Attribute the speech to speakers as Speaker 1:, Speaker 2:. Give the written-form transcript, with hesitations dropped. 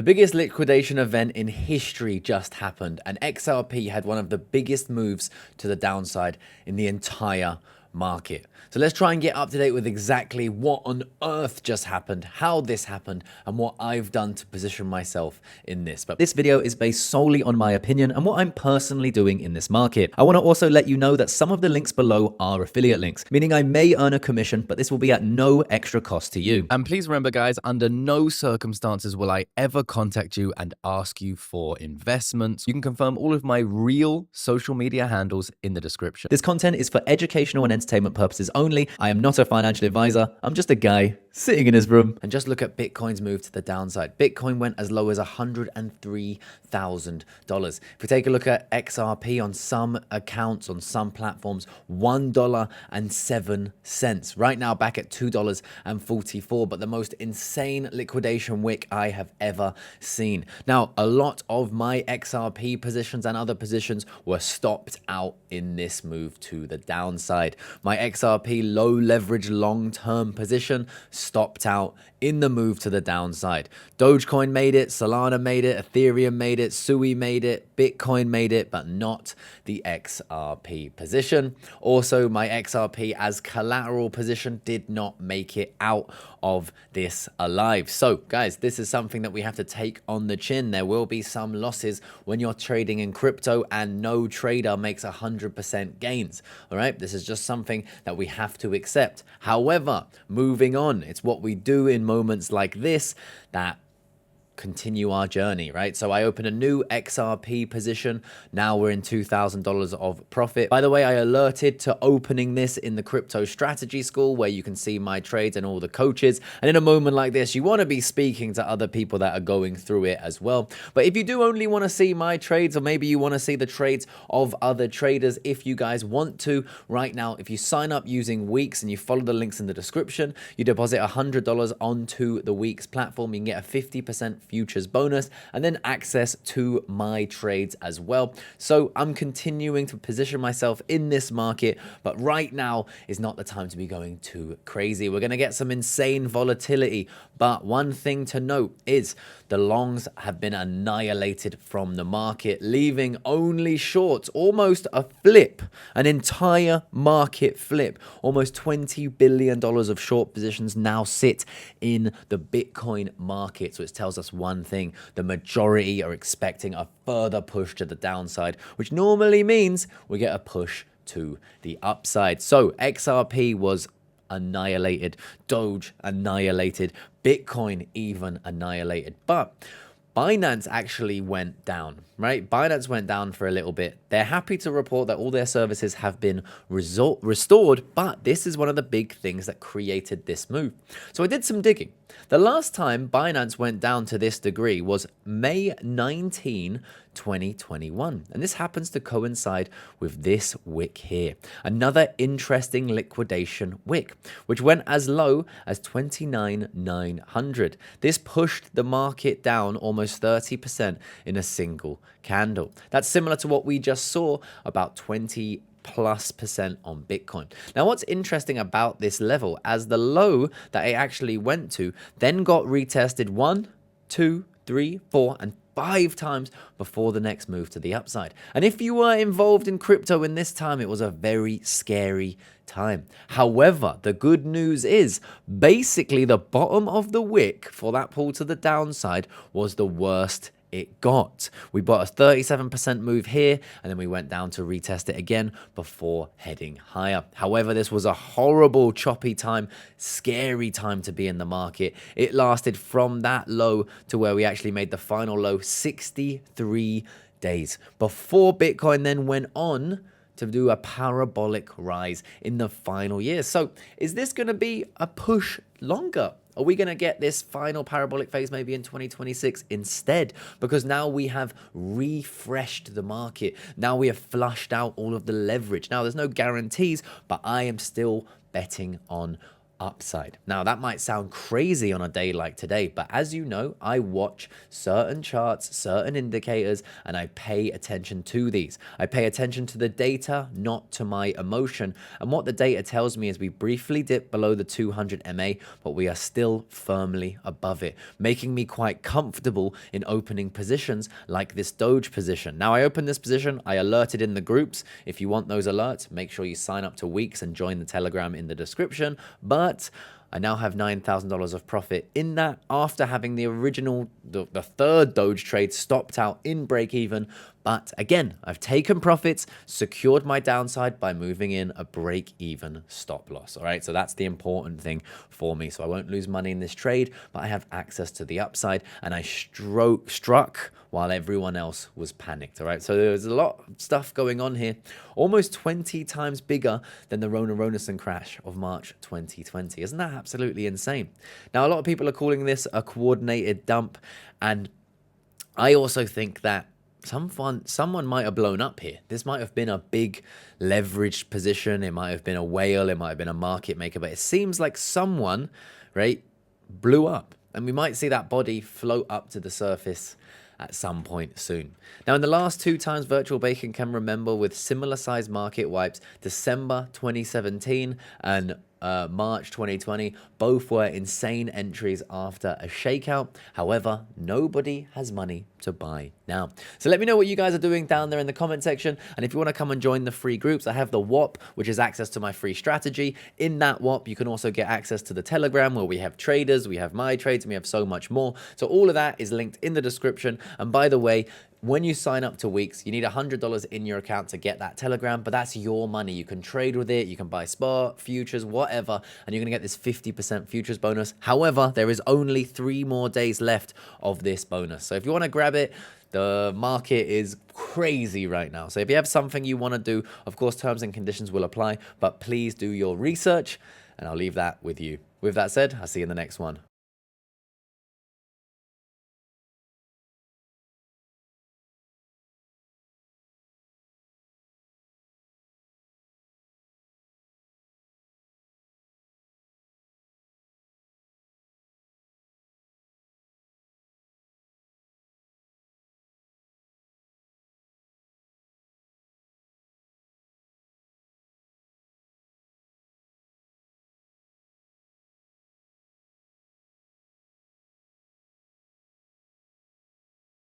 Speaker 1: The biggest liquidation event in history just happened, and XRP had one of the biggest moves to the downside in the entire market. So let's try and get up to date with exactly what on earth just happened, how this happened, and what I've done to position myself in this. But this video is based solely on my opinion and what I'm personally doing in this market. I want to also let you know that some of the links below are affiliate links, meaning I may earn a commission, but this will be at no extra cost to you. And please remember, guys, under no circumstances will I ever contact you and ask you for investments. You can confirm all of my real social media handles in the description. This content is for educational and entertainment purposes only. I am not a financial advisor. I'm just a guy sitting in his room. And just look at Bitcoin's move to the downside. Bitcoin went as low as $103,000. If we take a look at XRP on some accounts, on some platforms, $1.07. Right now back at $2.44, but the most insane liquidation wick I have ever seen. Now, a lot of my XRP positions and other positions were stopped out in this move to the downside. My XRP low leverage long-term position stopped out in the move to the downside. Dogecoin made it, Solana made it, Ethereum made it, Sui made it, Bitcoin made it, but not the XRP position. Also, my XRP as collateral position did not make it out of this alive. So guys, this is something that we have to take on the chin. There will be some losses when you're trading in crypto, and no trader makes 100% gains. All right, this is just something that we have to accept. However, moving on, it's what we do in moments like this that continue our journey, right? So I open a new XRP position. Now we're in $2,000 of profit. By the way, I alerted to opening this in the crypto strategy school where you can see my trades and all the coaches. And in a moment like this, you want to be speaking to other people that are going through it as well. But if you do only want to see my trades, or maybe you want to see the trades of other traders, if you guys want to, right now, if you sign up using Weeks and you follow the links in the description, you deposit $100 onto the Weeks platform, you can get a 50% futures bonus and then access to my trades as well. So I'm continuing to position myself in this market, but right now is not the time to be going too crazy. We're going to get some insane volatility, but one thing to note is the longs have been annihilated from the market, leaving only shorts, almost a flip, an entire market flip. Almost $20 billion of short positions now sit in the Bitcoin market. So it tells us one thing: the majority are expecting a further push to the downside, which normally means we get a push to the upside. So XRP was annihilated, Doge annihilated, Bitcoin even annihilated, but Binance actually went down, right? Binance went down for a little bit. They're happy to report that all their services have been restored, but this is one of the big things that created this move. So I did some digging. The last time Binance went down to this degree was May 19, 2021. And this happens to coincide with this wick here. Another interesting liquidation wick, which went as low as 29,900. This pushed the market down almost 30% in a single candle. That's similar to what we just saw, about 20+% on Bitcoin. Now, what's interesting about this level, as the low that it actually went to then got retested 1, 2, 3, 4, and 5 times before the next move to the upside. And if you were involved in crypto in this time, it was a very scary time. However, the good news is basically the bottom of the wick for that pull to the downside was the worst it got. We bought a 37% move here, and then we went down to retest it again before heading higher. However, this was a horrible, choppy time, scary time to be in the market. It lasted from that low to where we actually made the final low, 63 days, before Bitcoin then went on to do a parabolic rise in the final year. So is this going to be a push longer? Are we going to get this final parabolic phase maybe in 2026 instead? Because now we have refreshed the market. Now we have flushed out all of the leverage. Now there's no guarantees, but I am still betting on upside. Now, that might sound crazy on a day like today, but as you know, I watch certain charts, certain indicators, and I pay attention to these. I pay attention to the data, not to my emotion. And what the data tells me is we briefly dip below the 200 MA, but we are still firmly above it, making me quite comfortable in opening positions like this Doge position. Now, I opened this position, I alerted in the groups. If you want those alerts, make sure you sign up to Weeks and join the Telegram in the description. But I now have $9,000 of profit in that after having the original, the third Doge trade stopped out in break even. But again, I've taken profits, secured my downside by moving in a break even stop loss. All right. So that's the important thing for me. So I won't lose money in this trade, but I have access to the upside, and I struck while everyone else was panicked. All right. So there's a lot of stuff going on here, almost 20 times bigger than the Rona-Ronason crash of March 2020. Isn't that absolutely insane? Now, a lot of people are calling this a coordinated dump, and I also think that someone might have blown up here. This might have been a big leveraged position. It might have been a whale. It might have been a market maker. But it seems like someone, right, blew up. And we might see that body float up to the surface at some point soon. Now, in the last two times Virtual Bacon can remember with similar sized market wipes, December 2017 and March 2020, both were insane entries after a shakeout. However, nobody has money to buy now. So let me know what you guys are doing down there in the comment section. And if you want to come and join the free groups, I have the WOP, which is access to my free strategy. In that WOP, you can also get access to the Telegram where we have traders, we have my trades, and we have so much more. So all of that is linked in the description. And by the way, when you sign up to Weeks, you need $100 in your account to get that Telegram, but that's your money. You can trade with it, you can buy spot, futures, whatever, and you're gonna get this 50% futures bonus. However, there is only 3 more days left of this bonus. So if you wanna grab it, the market is crazy right now. So if you have something you wanna do, of course, terms and conditions will apply, but please do your research, and I'll leave that with you. With that said, I'll see you in the next one.